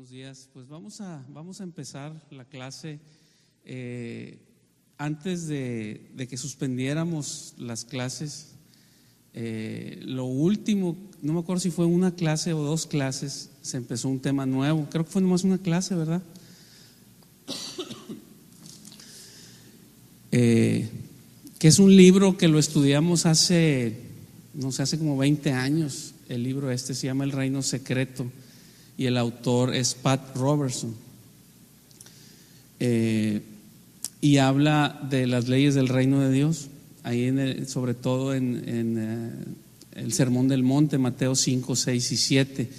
Buenos días. Pues vamos a empezar la clase. Antes de que suspendiéramos las clases, lo último, no me acuerdo si fue una clase o dos clases, se empezó un tema nuevo. Creo que fue nomás una clase, ¿verdad? Que es un libro que lo estudiamos hace como 20 años. El libro se llama El Reino Secreto y el autor es Pat Robertson. Y habla de las leyes del reino de Dios, ahí sobre todo en el Sermón del Monte, Mateo 5, 6 y 7,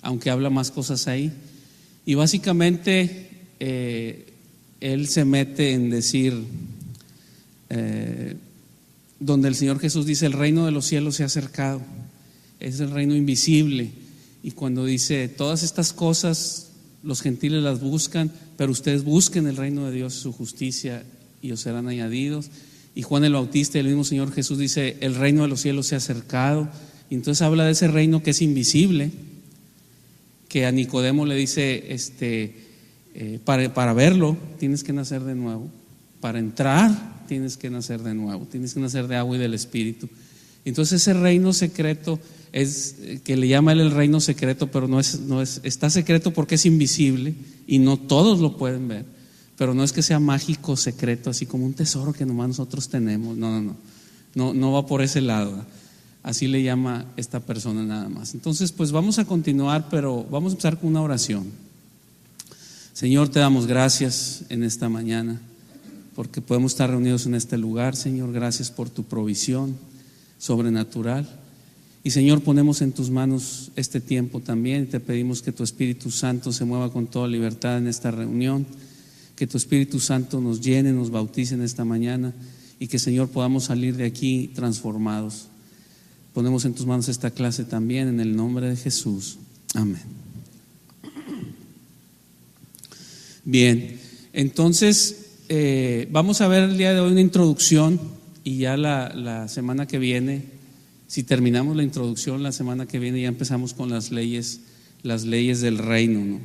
aunque habla más cosas ahí. Y básicamente él se mete en decir, donde el Señor Jesús dice: el reino de los cielos se ha acercado, es el reino invisible. Y cuando dice todas estas cosas los gentiles las buscan, pero ustedes busquen el reino de Dios, su justicia, y os serán añadidos. Y Juan el Bautista y el mismo Señor Jesús dice: el reino de los cielos se ha acercado. Y entonces habla de ese reino que es invisible, que a Nicodemo le dice, para verlo tienes que nacer de nuevo, para entrar tienes que nacer de nuevo, tienes que nacer de agua y del Espíritu. Entonces ese reino secreto es, que le llama él el reino secreto, pero no es, está secreto porque es invisible y no todos lo pueden ver, pero no es que sea mágico, secreto, así como un tesoro que nomás nosotros tenemos. No va por ese lado, ¿verdad? Así le llama esta persona nada más. Entonces pues vamos a continuar, pero vamos a empezar con una oración. Señor, te damos gracias en esta mañana porque podemos estar reunidos en este lugar. Señor, gracias por tu provisión sobrenatural. Y Señor, ponemos en tus manos este tiempo también. Te pedimos que tu Espíritu Santo se mueva con toda libertad en esta reunión, que tu Espíritu Santo nos llene, nos bautice en esta mañana, y que, Señor, podamos salir de aquí transformados. Ponemos en tus manos esta clase también en el nombre de Jesús. Amén. Bien, entonces vamos a ver el día de hoy una introducción, y ya la semana que viene, si terminamos la introducción, la semana que viene ya empezamos con las leyes del reino, ¿no?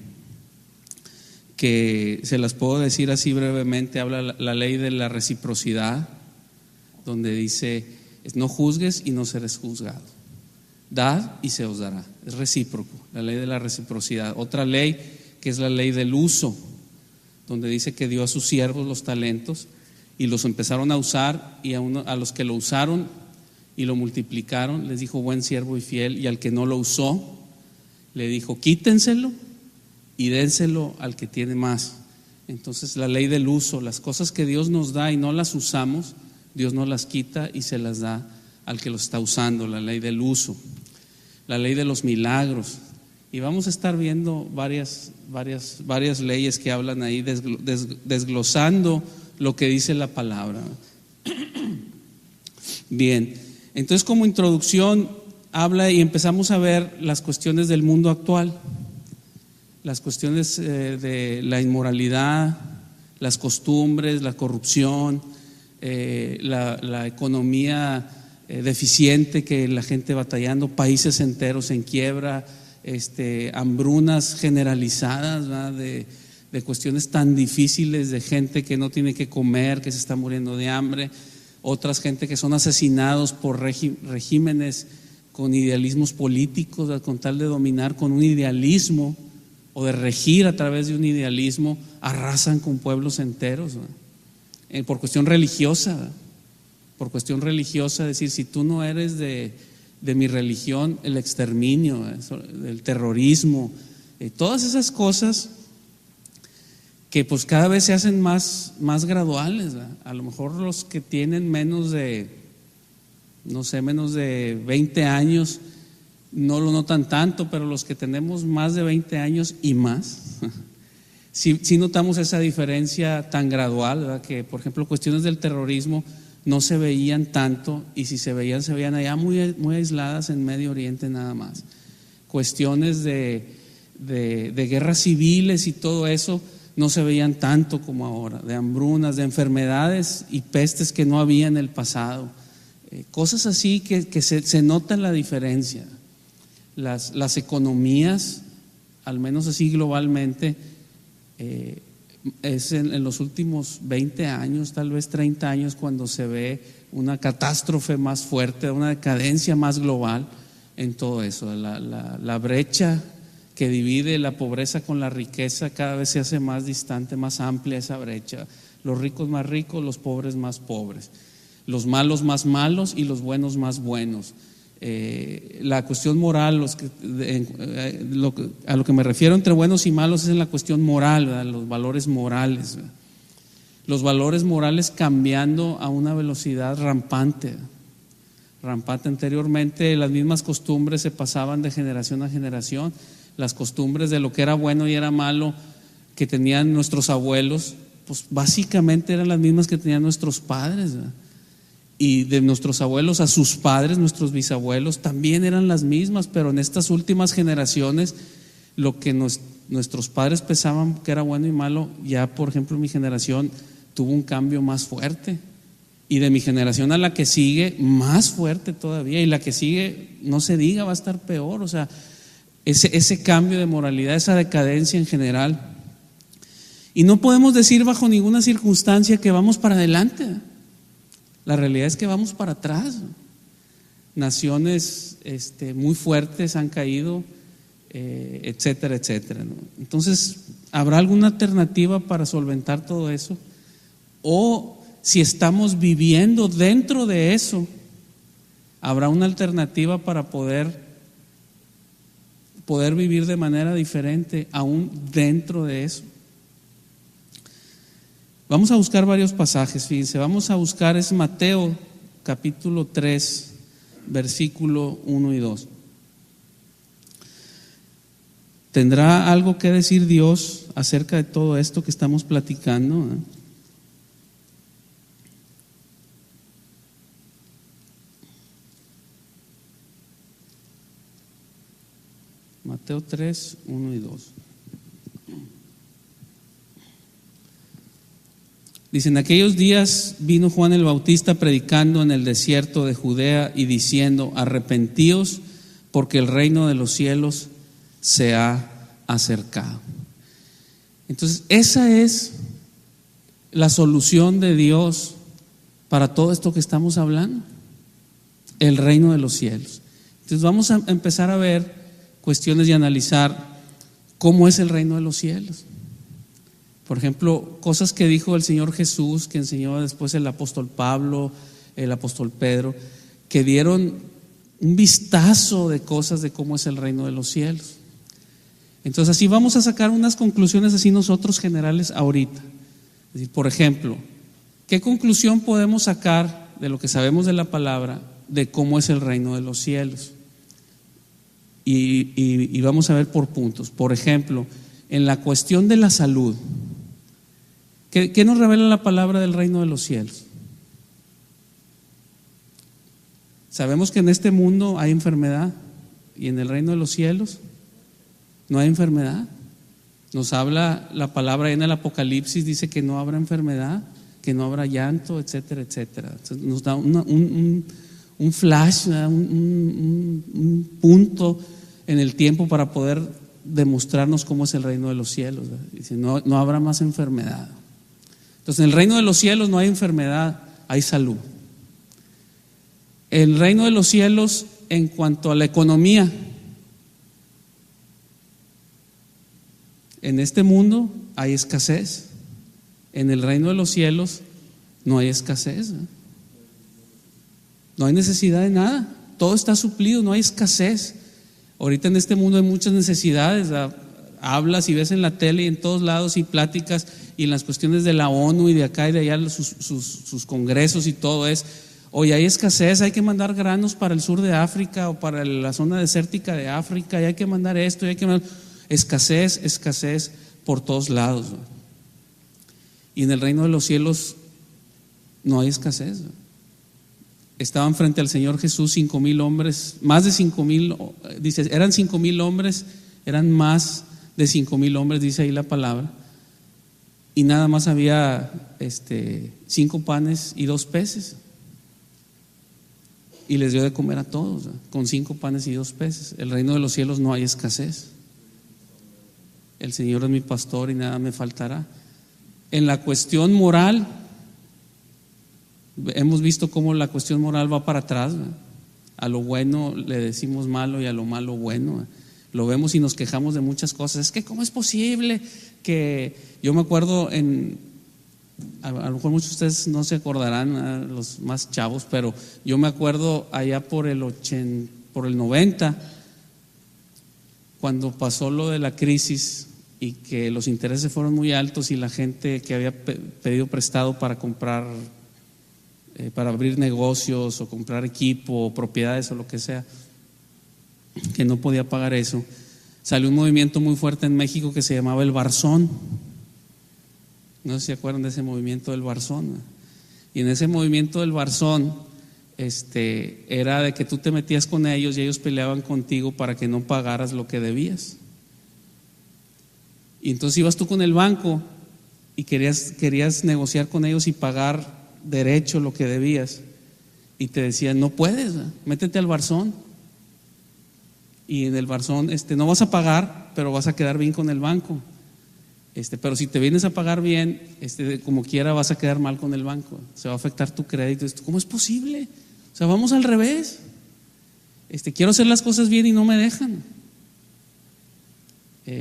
Que se las puedo decir así brevemente. Habla la ley de la reciprocidad, donde dice: no juzgues y no serás juzgado, dad y se os dará. Es recíproco, la ley de la reciprocidad. Otra ley que es la ley del uso, donde dice que dio a sus siervos los talentos y los empezaron a usar, y a los que lo usaron y lo multiplicaron les dijo: buen siervo y fiel. Y al que no lo usó le dijo: quítenselo y dénselo al que tiene más. Entonces la ley del uso, las cosas que Dios nos da y no las usamos, Dios nos las quita y se las da al que lo está usando. La ley del uso. La ley de los milagros, y vamos a estar viendo varias leyes que hablan ahí, desglosando lo que dice la palabra. Bien, entonces como introducción habla, y empezamos a ver las cuestiones del mundo actual, las cuestiones de la inmoralidad, las costumbres, la corrupción, la economía deficiente, que la gente batallando, países enteros en quiebra, hambrunas generalizadas, ¿verdad? De cuestiones tan difíciles, de gente que no tiene que comer, que se está muriendo de hambre, otras gente que son asesinados por regímenes con idealismos políticos, con tal de dominar con un idealismo o de regir a través de un idealismo, arrasan con pueblos enteros, ¿verdad? Por cuestión religiosa, ¿verdad? Por cuestión religiosa, decir: si tú no eres de mi religión, el exterminio, el terrorismo, todas esas cosas que pues cada vez se hacen más graduales, ¿verdad? A lo mejor los que tienen menos de 20 años no lo notan tanto, pero los que tenemos más de 20 años y más, sí notamos esa diferencia tan gradual, ¿verdad? Que por ejemplo cuestiones del terrorismo no se veían tanto, y si se veían allá muy aisladas en Medio Oriente nada más. Cuestiones de guerras civiles y todo eso no se veían tanto como ahora, de hambrunas, de enfermedades y pestes que no había en el pasado, cosas así que se nota la diferencia. Las economías al menos así globalmente, es en los últimos 20 años, tal vez 30 años, cuando se ve una catástrofe más fuerte, una decadencia más global en todo eso. La brecha que divide la pobreza con la riqueza cada vez se hace más distante, más amplia esa brecha. Los ricos más ricos, los pobres más pobres, los malos más malos y los buenos más buenos. La cuestión moral, a lo que me refiero entre buenos y malos es en la cuestión moral, ¿verdad? Los valores morales, ¿verdad? Los valores morales cambiando a una velocidad rampante. Anteriormente las mismas costumbres se pasaban de generación a generación. Las costumbres de lo que era bueno y era malo que tenían nuestros abuelos, pues básicamente eran las mismas que tenían nuestros padres, ¿verdad? Y de nuestros abuelos a sus padres, nuestros bisabuelos, también eran las mismas, pero en estas últimas generaciones lo que nuestros padres pensaban que era bueno y malo, ya por ejemplo mi generación tuvo un cambio más fuerte, y de mi generación a la que sigue más fuerte todavía, y la que sigue no se diga, va a estar peor. O sea, ese cambio de moralidad, esa decadencia en general, y no podemos decir bajo ninguna circunstancia que vamos para adelante. La realidad es que vamos para atrás. Naciones muy fuertes han caído, etcétera, etcétera, ¿no? Entonces, ¿habrá alguna alternativa para solventar todo eso? O si estamos viviendo dentro de eso, ¿habrá una alternativa para poder vivir de manera diferente aún dentro de eso? Vamos a buscar varios pasajes, fíjense. Vamos a buscar, es Mateo capítulo 3, versículo 1 y 2. ¿Tendrá algo que decir Dios acerca de todo esto que estamos platicando? Mateo 3, 1 y 2. Dice: en aquellos días vino Juan el Bautista predicando en el desierto de Judea y diciendo: arrepentíos, porque el reino de los cielos se ha acercado. Entonces, esa es la solución de Dios para todo esto que estamos hablando: el reino de los cielos. Entonces, vamos a empezar a ver cuestiones y analizar cómo es el reino de los cielos. Por ejemplo, cosas que dijo el Señor Jesús, que enseñó después el apóstol Pablo, el apóstol Pedro, que dieron un vistazo de cosas de cómo es el reino de los cielos. Entonces, así vamos a sacar unas conclusiones así nosotros generales ahorita. Es decir, por ejemplo, ¿qué conclusión podemos sacar de lo que sabemos de la palabra de cómo es el reino de los cielos? Y vamos a ver por puntos. Por ejemplo, en la cuestión de la salud, ¿qué nos revela la palabra del reino de los cielos? Sabemos que en este mundo hay enfermedad, y en el reino de los cielos no hay enfermedad. Nos habla la palabra en el Apocalipsis, dice que no habrá enfermedad, que no habrá llanto, etcétera, etcétera. Entonces nos da un flash, un punto en el tiempo para poder demostrarnos cómo es el reino de los cielos. Dice: no habrá más enfermedad. Entonces, en el reino de los cielos no hay enfermedad, hay salud. El reino de los cielos, en cuanto a la economía, en este mundo hay escasez. En el reino de los cielos no hay escasez, ¿eh? No hay necesidad de nada, todo está suplido, no hay escasez. Ahorita en este mundo hay muchas necesidades, ¿verdad? Hablas y ves en la tele y en todos lados y pláticas, y en las cuestiones de la ONU y de acá y de allá sus congresos y todo es: hoy hay escasez, hay que mandar granos para el sur de África o para la zona desértica de África, y hay que mandar esto, y hay que mandar escasez por todos lados, ¿no? Y en el reino de los cielos no hay escasez, ¿no? Estaban frente al Señor Jesús 5,000 hombres, más de 5,000, dice, eran 5,000 hombres, eran más de 5,000 hombres, dice ahí la palabra, y nada más había 5 panes y 2 peces, y les dio de comer a todos, ¿no? Con 5 panes y 2 peces. El reino de los cielos no hay escasez. el Señor es mi pastor y nada me faltará. En la cuestión moral, hemos visto cómo la cuestión moral va para atrás, ¿verdad? A lo bueno le decimos malo y a lo malo bueno, ¿verdad? Lo vemos y nos quejamos de muchas cosas. Es que ¿cómo es posible que...? Yo me acuerdo a lo mejor muchos de ustedes no se acordarán, los más chavos, pero yo me acuerdo allá por el 90, cuando pasó lo de la crisis y que los intereses fueron muy altos y la gente que había pedido prestado para comprar, para abrir negocios o comprar equipo o propiedades o lo que sea, que no podía pagar eso, salió un movimiento muy fuerte en México que se llamaba el Barzón. No sé si se acuerdan de ese movimiento del Barzón. Y en ese movimiento del Barzón, era de que tú te metías con ellos y ellos peleaban contigo para que no pagaras lo que debías. Y entonces ibas tú con el banco y querías negociar con ellos y pagar derecho lo que debías. Y te decían, no puedes, métete al Barzón. Y en el Barzón no vas a pagar, pero vas a quedar bien con el banco. Pero si te vienes a pagar bien, como quiera vas a quedar mal con el banco, se va a afectar tu crédito. ¿Cómo es posible? O sea, vamos al revés. Quiero hacer las cosas bien y no me dejan.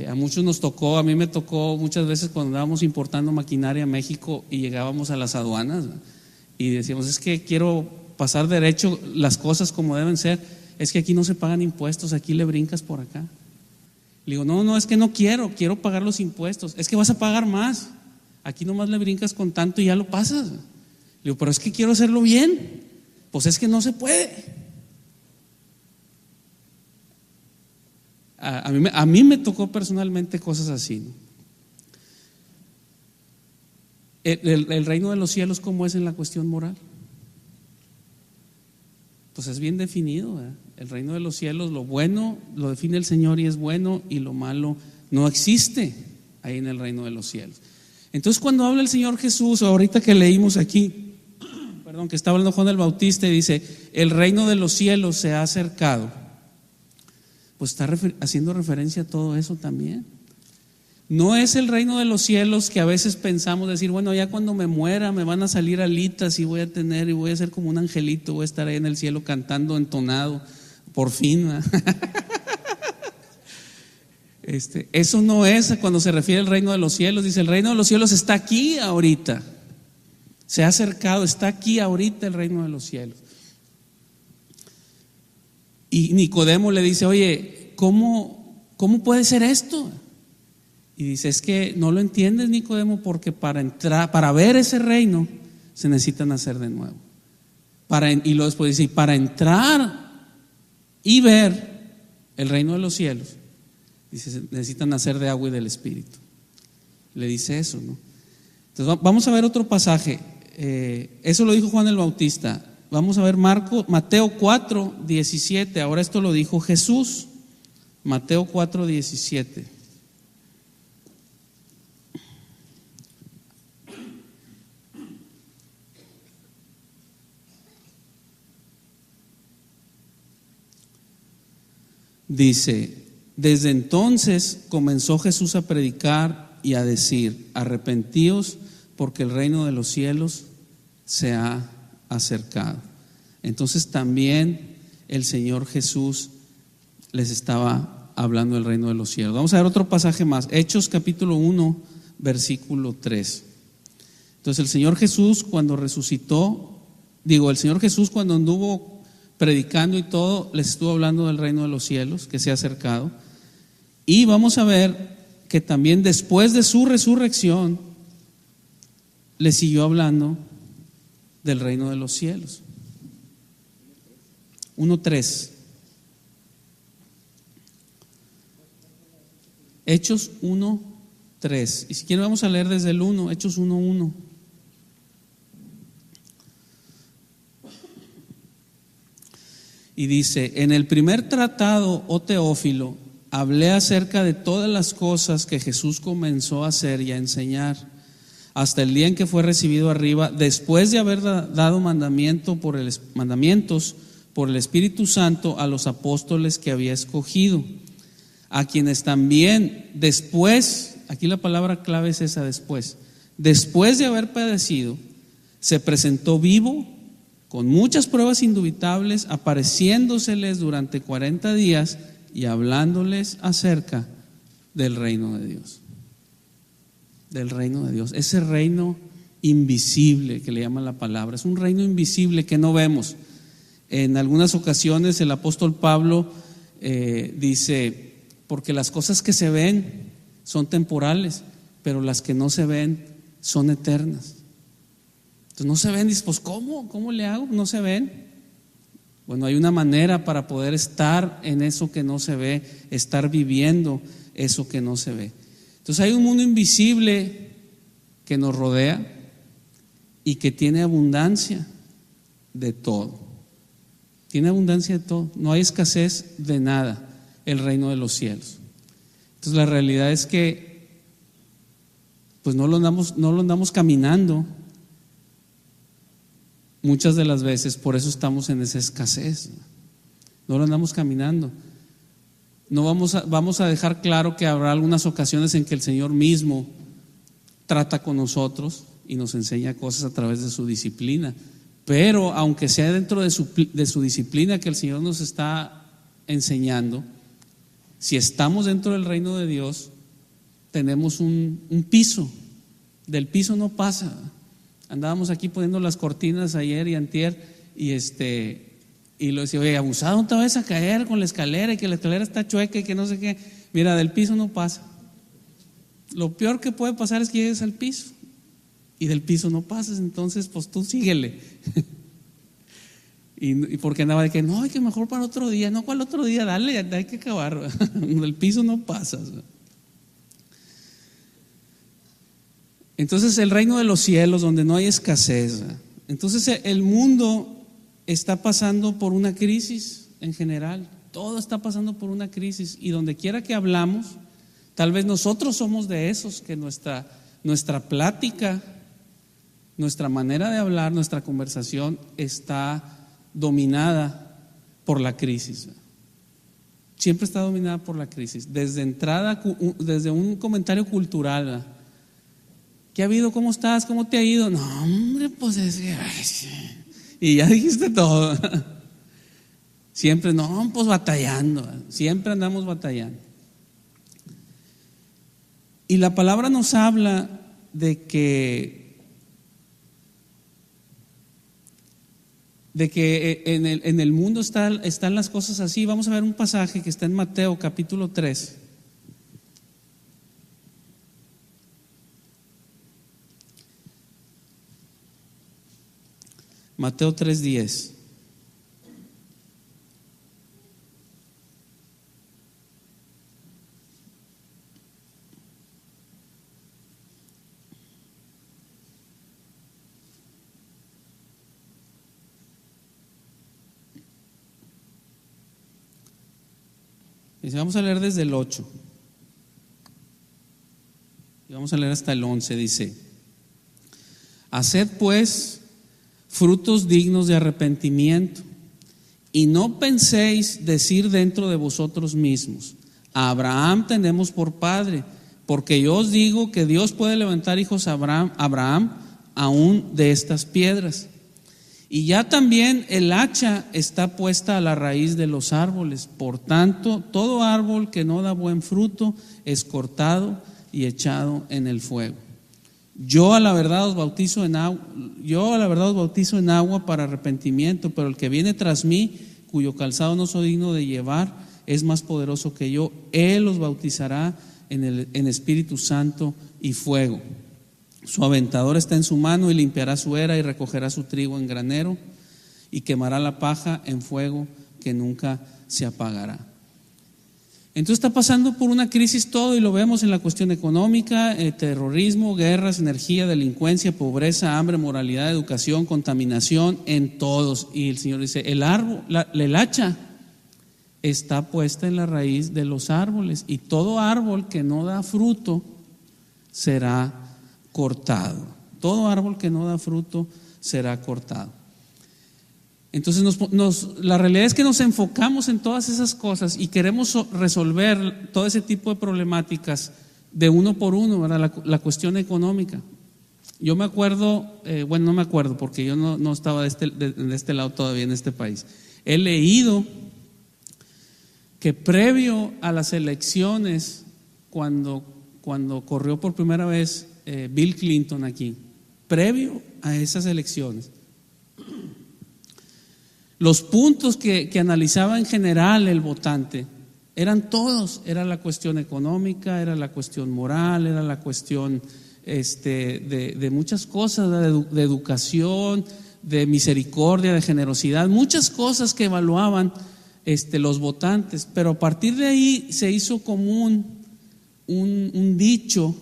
A muchos nos tocó, a mí me tocó muchas veces cuando andábamos importando maquinaria a México y llegábamos a las aduanas, ¿no? Y decíamos, es que quiero pasar derecho las cosas como deben ser, es que aquí no se pagan impuestos, aquí le brincas por acá. Le digo, no, es que no quiero pagar los impuestos. Es que vas a pagar más. Aquí nomás le brincas con tanto y ya lo pasas. Le digo, pero es que quiero hacerlo bien. Pues es que no se puede. A mí me tocó personalmente cosas así, ¿no? El reino de los cielos, ¿cómo es en la cuestión moral? Pues es bien definido, ¿verdad? El reino de los cielos, lo bueno lo define el Señor y es bueno, y lo malo no existe ahí en el reino de los cielos. Entonces cuando habla el Señor Jesús, ahorita que leímos aquí, que está hablando Juan el Bautista y dice, el reino de los cielos se ha acercado, pues está haciendo referencia a todo eso también. No es el reino de los cielos que a veces pensamos decir, bueno, ya cuando me muera me van a salir alitas y voy a ser como un angelito, voy a estar ahí en el cielo cantando entonado, por fin. Eso no es cuando se refiere al reino de los cielos. Dice, el reino de los cielos está aquí ahorita, se ha acercado, está aquí ahorita el reino de los cielos. Y Nicodemo le dice, oye, ¿cómo puede ser esto? Y dice, es que no lo entiendes, Nicodemo, porque para ver ese reino se necesita nacer de nuevo. Y luego después dice, y para entrar y ver el reino de los cielos, dice, se necesita nacer de agua y del Espíritu. Le dice eso, ¿no? Entonces vamos a ver otro pasaje. Eso lo dijo Juan el Bautista. Vamos a ver Mateo 4:17. Ahora esto lo dijo Jesús. Mateo 4:17. Dice, desde entonces comenzó Jesús a predicar y a decir, arrepentíos porque el reino de los cielos se ha acercado. Entonces también el Señor Jesús les estaba hablando del reino de los cielos. Vamos a ver otro pasaje más, Hechos capítulo 1, versículo 3. Entonces el Señor Jesús cuando resucitó, el Señor Jesús cuando anduvo predicando y todo, les estuvo hablando del reino de los cielos que se ha acercado. Y vamos a ver que también después de su resurrección les siguió hablando del reino de los cielos. 1:3. Hechos 1:3. Y si quieren vamos a leer desde el 1, Hechos 1:1. Y dice, en el primer tratado, oh Teófilo, hablé acerca de todas las cosas que Jesús comenzó a hacer y a enseñar, hasta el día en que fue recibido arriba, después de haber dado mandamientos por el Espíritu Santo a los apóstoles que había escogido, a quienes también después, aquí la palabra clave es esa, después de haber padecido, se presentó vivo con muchas pruebas indubitables, apareciéndoseles durante 40 días y hablándoles acerca del reino de Dios. Del reino de Dios, ese reino invisible que le llama la palabra, es un reino invisible que no vemos. En algunas ocasiones el apóstol Pablo dice, porque las cosas que se ven son temporales, pero las que no se ven son eternas. Entonces no se ven, dices, pues ¿cómo le hago? No se ven. Bueno, hay una manera para poder estar en eso que no se ve, estar viviendo eso que no se ve. Entonces hay un mundo invisible que nos rodea y que tiene abundancia de todo. Tiene abundancia de todo, no hay escasez de nada, el reino de los cielos. Entonces la realidad es que pues no lo andamos caminando muchas de las veces, por eso estamos en esa escasez. No lo andamos caminando. No vamos a dejar claro que habrá algunas ocasiones en que el Señor mismo trata con nosotros y nos enseña cosas a través de su disciplina. Pero aunque sea dentro de su disciplina que el Señor nos está enseñando, si estamos dentro del reino de Dios, tenemos un piso. Del piso no pasa. Andábamos aquí poniendo las cortinas ayer y antier y lo decía, oye, abusado, no te vayas a caer con la escalera y que la escalera está chueca y que no sé qué. Mira, del piso no pasa. Lo peor que puede pasar es que llegues al piso y del piso no pasas, entonces pues tú síguele. y porque andaba de que no, hay que mejor para otro día. No, ¿cuál otro día? Dale, hay que acabar. Del piso no pasas. Entonces el reino de los cielos, donde no hay escasez. Entonces el mundo está pasando por una crisis en general. Todo está pasando por una crisis y donde quiera que hablamos, tal vez nosotros somos de esos que nuestra plática, nuestra manera de hablar, nuestra conversación está dominada por la crisis. Siempre está dominada por la crisis. Desde entrada, desde un comentario cultural. ¿Qué ha habido? ¿Cómo estás? ¿Cómo te ha ido? No, hombre, pues es que... Y ya dijiste todo. Siempre, no, pues batallando. Siempre andamos batallando. Y la palabra nos habla de que en el mundo están las cosas así. Vamos a ver un pasaje que está en Mateo capítulo 3. Mateo 3:10. Dice, vamos a leer desde el 8 y vamos a leer hasta el 11. Dice, haced pues frutos dignos de arrepentimiento y no penséis decir dentro de vosotros mismos, a Abraham tenemos por padre, porque yo os digo que Dios puede levantar hijos a Abraham aún de estas piedras. Y ya también el hacha está puesta a la raíz de los árboles. Por tanto, todo árbol que no da buen fruto es cortado y echado en el fuego. Yo a la verdad os bautizo en agua para arrepentimiento, pero el que viene tras mí, cuyo calzado no soy digno de llevar, es más poderoso que yo. Él os bautizará en Espíritu Santo y fuego. Su aventador está en su mano y limpiará su era y recogerá su trigo en granero y quemará la paja en fuego que nunca se apagará. Entonces está pasando por una crisis todo y lo vemos en la cuestión económica, terrorismo, guerras, energía, delincuencia, pobreza, hambre, moralidad, educación, contaminación, en todos. Y el Señor dice, el hacha está puesta en la raíz de los árboles y todo árbol que no da fruto será cortado. Todo árbol que no da fruto será cortado. Entonces la realidad es que nos enfocamos en todas esas cosas y queremos resolver todo ese tipo de problemáticas de uno por uno, ¿verdad? La cuestión económica. Yo me acuerdo, no me acuerdo porque yo no estaba de este lado todavía en este país. He leído que previo a las elecciones, cuando corrió por primera vez Bill Clinton aquí, previo a esas elecciones, los puntos que analizaba en general el votante eran todos, era la cuestión económica, era la cuestión moral, era la cuestión de muchas cosas, de educación, de misericordia, de generosidad, muchas cosas que evaluaban los votantes, pero a partir de ahí se hizo común un dicho,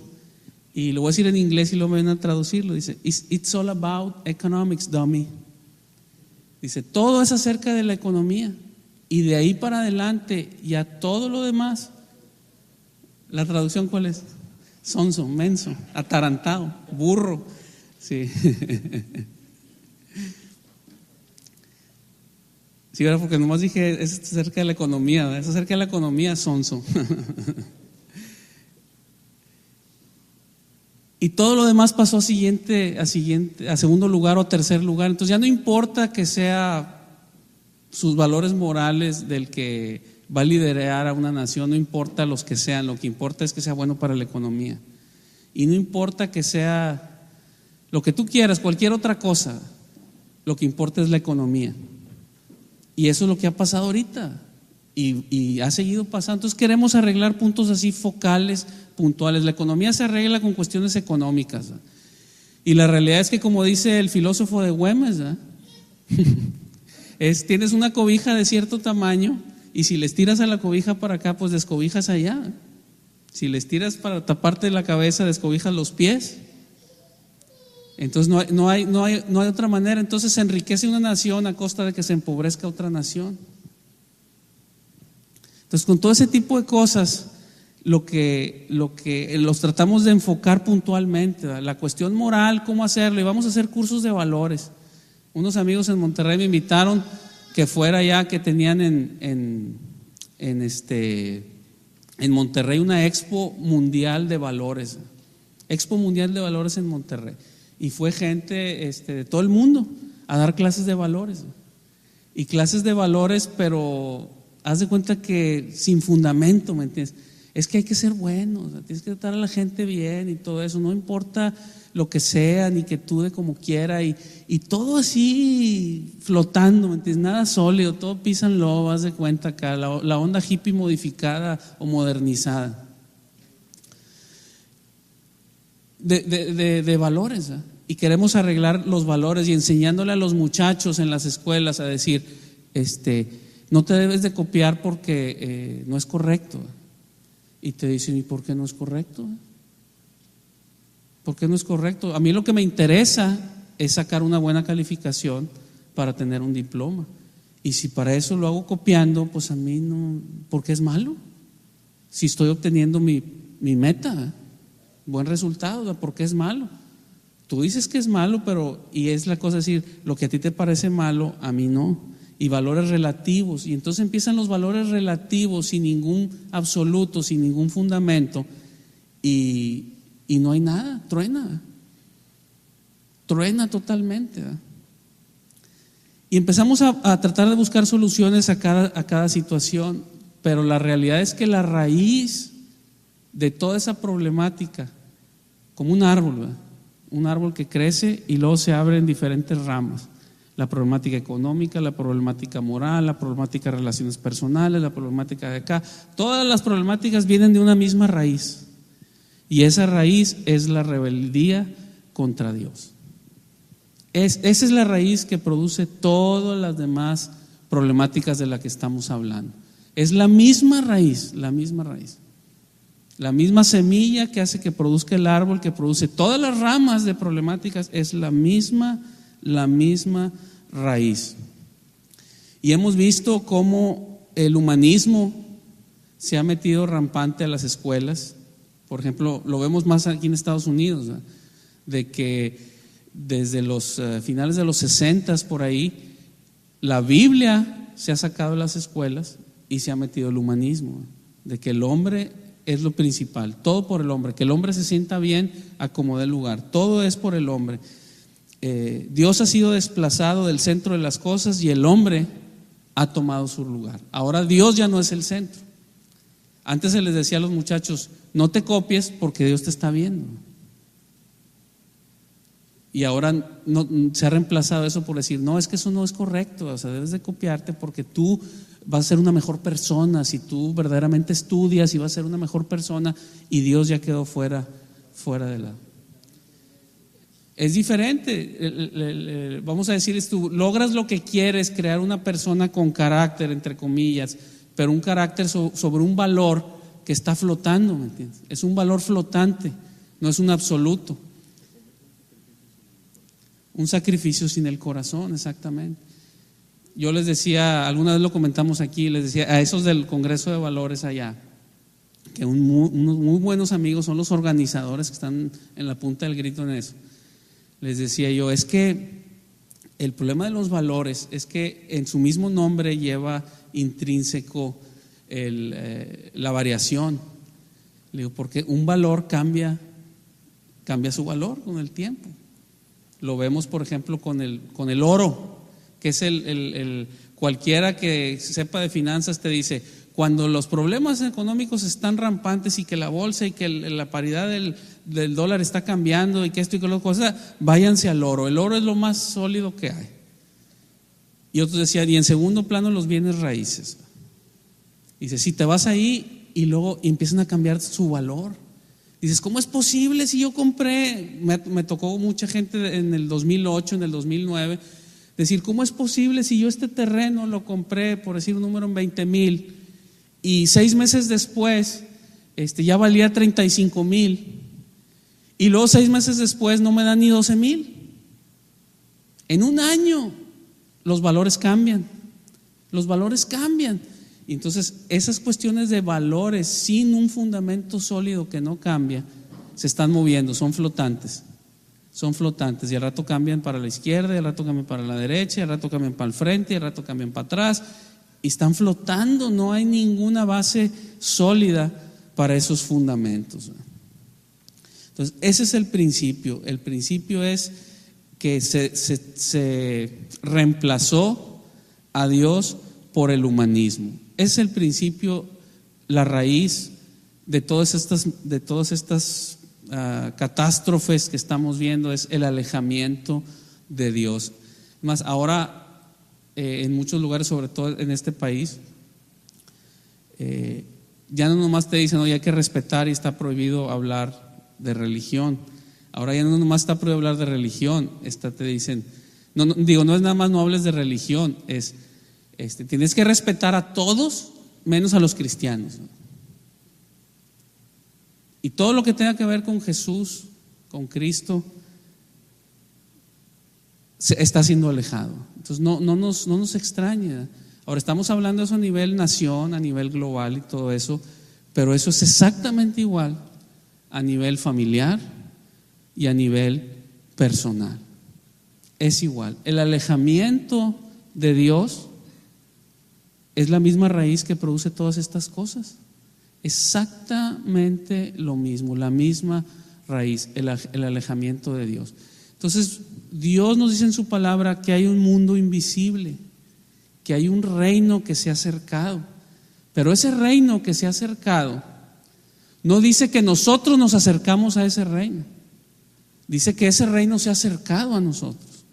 y lo voy a decir en inglés y lo van a traducirlo, dice, it's all about economics, dummy. Dice, todo es acerca de la economía, y de ahí para adelante ya todo lo demás, ¿la traducción cuál es? Sonso, menso, atarantado, burro, sí. Sí, ¿verdad? Porque nomás dije, es acerca de la economía, ¿verdad? Es acerca de la economía, sonso. Y todo lo demás pasó a segundo lugar o tercer lugar. Entonces ya no importa que sea sus valores morales del que va a liderar a una nación, no importa los que sean, lo que importa es que sea bueno para la economía. Y no importa que sea lo que tú quieras, cualquier otra cosa, lo que importa es la economía. Y eso es lo que ha pasado ahorita y ha seguido pasando. Entonces queremos arreglar puntos así focales, puntuales. La economía se arregla con cuestiones económicas, ¿verdad? Y la realidad es que, como dice el filósofo de Güemes, tienes una cobija de cierto tamaño y si les tiras a la cobija para acá, pues descobijas allá. Si les tiras para taparte la cabeza, descobijas los pies. Entonces no hay otra manera. Entonces se enriquece una nación a costa de que se empobrezca otra nación. Entonces, con todo ese tipo de cosas, lo que los tratamos de enfocar puntualmente, ¿verdad? La cuestión moral, cómo hacerlo, y vamos a hacer cursos de valores. Unos amigos en Monterrey me invitaron que fuera allá, que tenían en Monterrey una expo mundial de valores, expo mundial de valores en Monterrey, y fue gente de todo el mundo a dar clases de valores, y clases de valores, pero haz de cuenta que sin fundamento, ¿me entiendes? Es que hay que ser bueno, o sea, tienes que tratar a la gente bien y todo eso, no importa lo que sea, ni que tú de como quiera, y todo así flotando, ¿me entiendes? Nada sólido, todo peace and love, haz de cuenta acá, la onda hippie modificada o modernizada. De valores, ¿eh? Y queremos arreglar los valores y enseñándole a los muchachos en las escuelas a decir, no te debes de copiar porque no es correcto. Y te dicen, ¿y por qué no es correcto? ¿Por qué no es correcto? A mí lo que me interesa es sacar una buena calificación para tener un diploma. Y si para eso lo hago copiando, pues a mí no, ¿por qué es malo? Si estoy obteniendo mi meta, buen resultado, ¿por qué es malo? Tú dices que es malo, y es la cosa decir, lo que a ti te parece malo, a mí no. Y valores relativos, y entonces empiezan los valores relativos sin ningún absoluto, sin ningún fundamento, y no hay nada, truena totalmente, ¿verdad? Y empezamos a tratar de buscar soluciones a cada situación, pero la realidad es que la raíz de toda esa problemática, como un árbol, ¿verdad? Un árbol que crece y luego se abre en diferentes ramas. La problemática económica, la problemática moral, la problemática de relaciones personales, la problemática de acá. Todas las problemáticas vienen de una misma raíz. Y esa raíz es la rebeldía contra Dios. Esa es la raíz que produce todas las demás problemáticas de las que estamos hablando. Es la misma raíz, la misma raíz. La misma semilla que hace que produzca el árbol, que produce todas las ramas de problemáticas, es la misma raíz. Y hemos visto cómo el humanismo se ha metido rampante a las escuelas. Por ejemplo, lo vemos más aquí en Estados Unidos, ¿verdad? De que desde los finales de los 60 por ahí, la Biblia se ha sacado de las escuelas y se ha metido el humanismo, de que el hombre es lo principal, todo por el hombre, que el hombre se sienta bien, acomode el lugar, todo es por el hombre. Dios ha sido desplazado del centro de las cosas y el hombre ha tomado su lugar. Ahora Dios ya no es el centro. Antes se les decía a los muchachos: no te copies porque Dios te está viendo. Y ahora se ha reemplazado eso por decir: no, es que eso no es correcto, o sea, debes de copiarte porque tú vas a ser una mejor persona si tú verdaderamente estudias, y vas a ser una mejor persona, y Dios ya quedó fuera de la... Es diferente. Vamos a decir, tú logras lo que quieres, crear una persona con carácter, entre comillas, pero un carácter sobre un valor que está flotando, ¿me entiendes? Es un valor flotante, no es un absoluto. Un sacrificio sin el corazón, exactamente. Yo les decía, alguna vez lo comentamos aquí, les decía a esos del Congreso de Valores allá, que unos muy buenos amigos son los organizadores que están en la punta del grito en eso. Les decía yo, es que el problema de los valores es que en su mismo nombre lleva intrínseco la variación. Le digo, porque un valor cambia su valor con el tiempo. Lo vemos, por ejemplo, con el oro, que es cualquiera que sepa de finanzas te dice: cuando los problemas económicos están rampantes y que la bolsa y que la paridad del dólar está cambiando y que esto y que lo cosa, váyanse al oro. El oro es lo más sólido que hay. Y otros decían: y en segundo plano los bienes raíces. Dice: si te vas ahí y luego empiezan a cambiar su valor. Dices: ¿cómo es posible si yo compré? Me tocó mucha gente en el 2008, en el 2009, decir: ¿cómo es posible si yo este terreno lo compré, por decir un número, en 20,000 y 6 meses después ya valía 35,000 y luego 6 meses después no me dan ni 12,000? En un año los valores cambian. Y entonces esas cuestiones de valores sin un fundamento sólido que no cambia, se están moviendo, son flotantes, y al rato cambian para la izquierda, y al rato cambian para la derecha, y al rato cambian para el frente, y al rato cambian para atrás, y están flotando, no hay ninguna base sólida para esos fundamentos. Entonces ese es el principio es que se reemplazó a Dios por el humanismo. Es el principio, la raíz de todas estas catástrofes que estamos viendo, es el alejamiento de Dios. Más ahora en muchos lugares, sobre todo en este país, ya no nomás te dicen: oye, hay que respetar y está prohibido hablar de religión. Ahora ya no nomás está prohibido hablar de religión, te dicen, no es nada más no hables de religión, es tienes que respetar a todos menos a los cristianos. Y todo lo que tenga que ver con Jesús, con Cristo, está siendo alejado. Entonces no nos extraña. Ahora estamos hablando de eso a nivel nación, a nivel global y todo eso, pero eso es exactamente igual a nivel familiar y a nivel personal. Es igual. El alejamiento de Dios es la misma raíz que produce todas estas cosas. Exactamente lo mismo, la misma raíz, el alejamiento de Dios. Entonces, Dios nos dice en su palabra que hay un mundo invisible, que hay un reino que se ha acercado. Pero ese reino que se ha acercado no dice que nosotros nos acercamos a ese reino. Dice que ese reino se ha acercado a nosotros.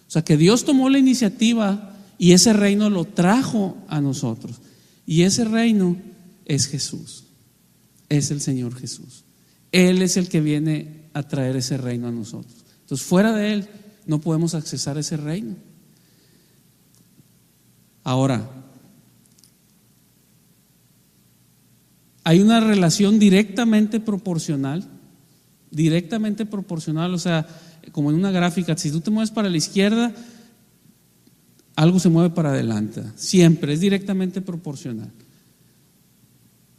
O sea, que Dios tomó la iniciativa y ese reino lo trajo a nosotros. Y ese reino es Jesús, es el Señor Jesús. Él es el que viene a traer ese reino a nosotros. Entonces, fuera de Él no podemos accesar a ese reino. Ahora, hay una relación directamente proporcional, o sea, como en una gráfica, si tú te mueves para la izquierda, algo se mueve para adelante, siempre, es directamente proporcional.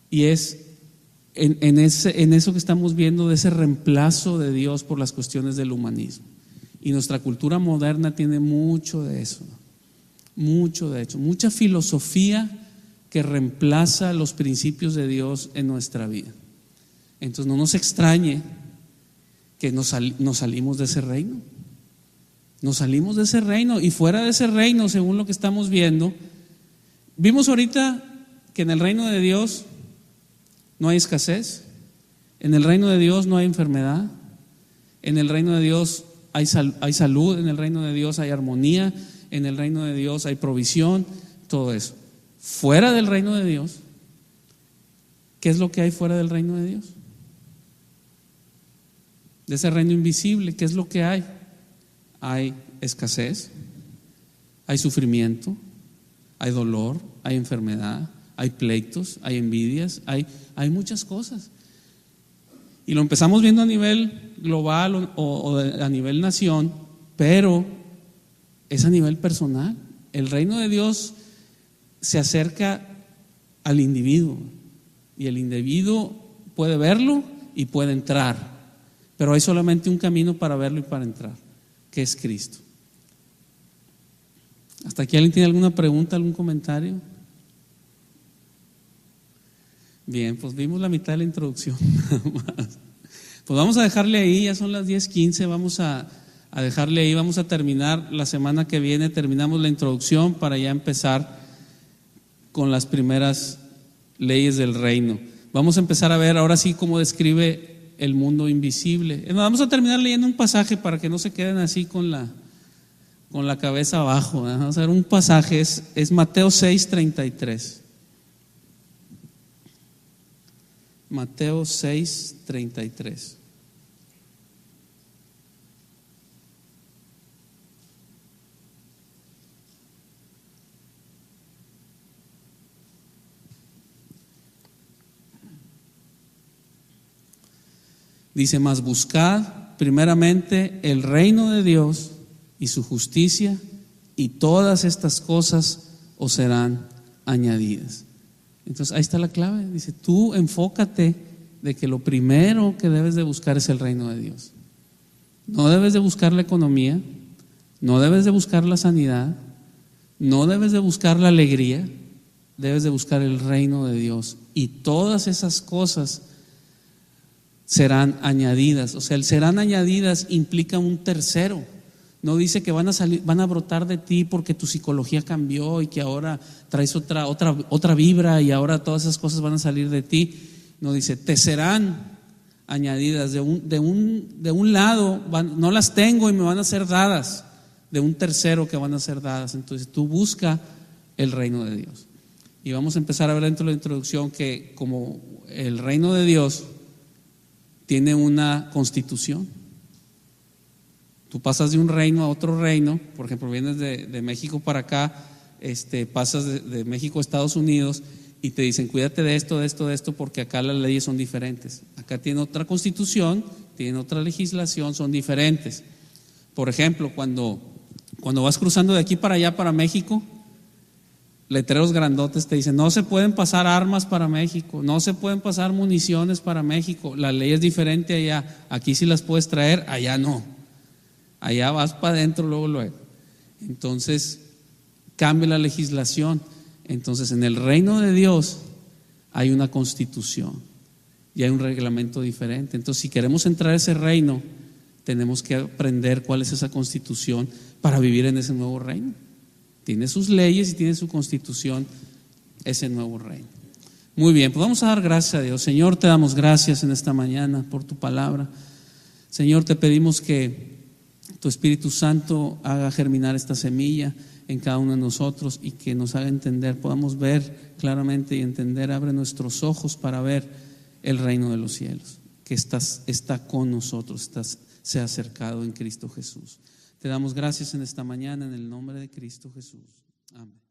Y es en eso que estamos viendo, de ese reemplazo de Dios por las cuestiones del humanismo. Y nuestra cultura moderna tiene mucho de eso, mucho de hecho, mucha filosofía que reemplaza los principios de Dios en nuestra vida. Entonces no nos extrañe que nos salimos de ese reino. Nos salimos de ese reino, y fuera de ese reino, según lo que estamos viendo, vimos ahorita que en el reino de Dios no hay escasez, en el reino de Dios no hay enfermedad, en el reino de Dios hay salud, en el reino de Dios hay armonía, en el reino de Dios hay provisión, todo eso. Fuera del reino de Dios, ¿qué es lo que hay fuera del reino de Dios? De ese reino invisible, ¿qué es lo que hay? Hay escasez, hay sufrimiento, hay dolor, hay enfermedad, hay pleitos, hay envidias, hay muchas cosas. Y lo empezamos viendo a nivel global o a nivel nación, pero es a nivel personal. El reino de Dios se acerca al individuo, y el individuo puede verlo y puede entrar, pero hay solamente un camino para verlo y para entrar, que es Cristo. ¿Hasta aquí alguien tiene alguna pregunta, algún comentario? Bien, pues vimos la mitad de la introducción. Pues vamos a dejarle ahí, ya son las 10:15, vamos a dejarle ahí, vamos a terminar la semana que viene, terminamos la introducción para ya empezar con las primeras leyes del reino. Vamos a empezar a ver ahora sí cómo describe el mundo invisible. Vamos a terminar leyendo un pasaje para que no se queden así con la cabeza abajo, ¿eh? Vamos a ver un pasaje, es Mateo 6:33. Mateo 6:33. Dice: mas buscad primeramente el reino de Dios y su justicia, y todas estas cosas os serán añadidas. Entonces ahí está la clave. Dice: tú enfócate de que lo primero que debes de buscar es el reino de Dios. No debes de buscar la economía, no debes de buscar la sanidad, no debes de buscar la alegría, debes de buscar el reino de Dios, y todas esas cosas serán añadidas. O sea, el serán añadidas implica un tercero. No dice que van a brotar de ti porque tu psicología cambió y que ahora traes otra vibra y ahora todas esas cosas van a salir de ti. No, dice, te serán añadidas. De un lado no las tengo y me van a ser dadas, de un tercero que van a ser dadas. Entonces tú busca el reino de Dios. Y vamos a empezar a ver dentro de la introducción que como el reino de Dios tiene una constitución. Tú pasas de un reino a otro reino. Por ejemplo, vienes de México para acá, pasas de México a Estados Unidos y te dicen: cuídate de esto, porque acá las leyes son diferentes. Acá tienen otra constitución, tienen otra legislación, son diferentes. Por ejemplo, cuando vas cruzando de aquí para allá, para México, letreros grandotes te dicen: no se pueden pasar armas para México, no se pueden pasar municiones para México. La ley es diferente allá. Aquí sí las puedes traer, allá no. Allá vas para adentro luego. Entonces cambia la legislación. Entonces en el reino de Dios hay una constitución y hay un reglamento diferente. Entonces si queremos entrar a ese reino, tenemos que aprender cuál es esa constitución para vivir en ese nuevo reino. Tiene sus leyes y tiene su constitución ese nuevo reino. Muy bien, pues vamos a dar gracias a Dios. Señor, te damos gracias en esta mañana por tu palabra. Señor, te pedimos que tu Espíritu Santo haga germinar esta semilla en cada uno de nosotros y que nos haga entender, podamos ver claramente y entender. Abre nuestros ojos para ver el reino de los cielos, que está con nosotros, se ha acercado en Cristo Jesús. Te damos gracias en esta mañana en el nombre de Cristo Jesús. Amén.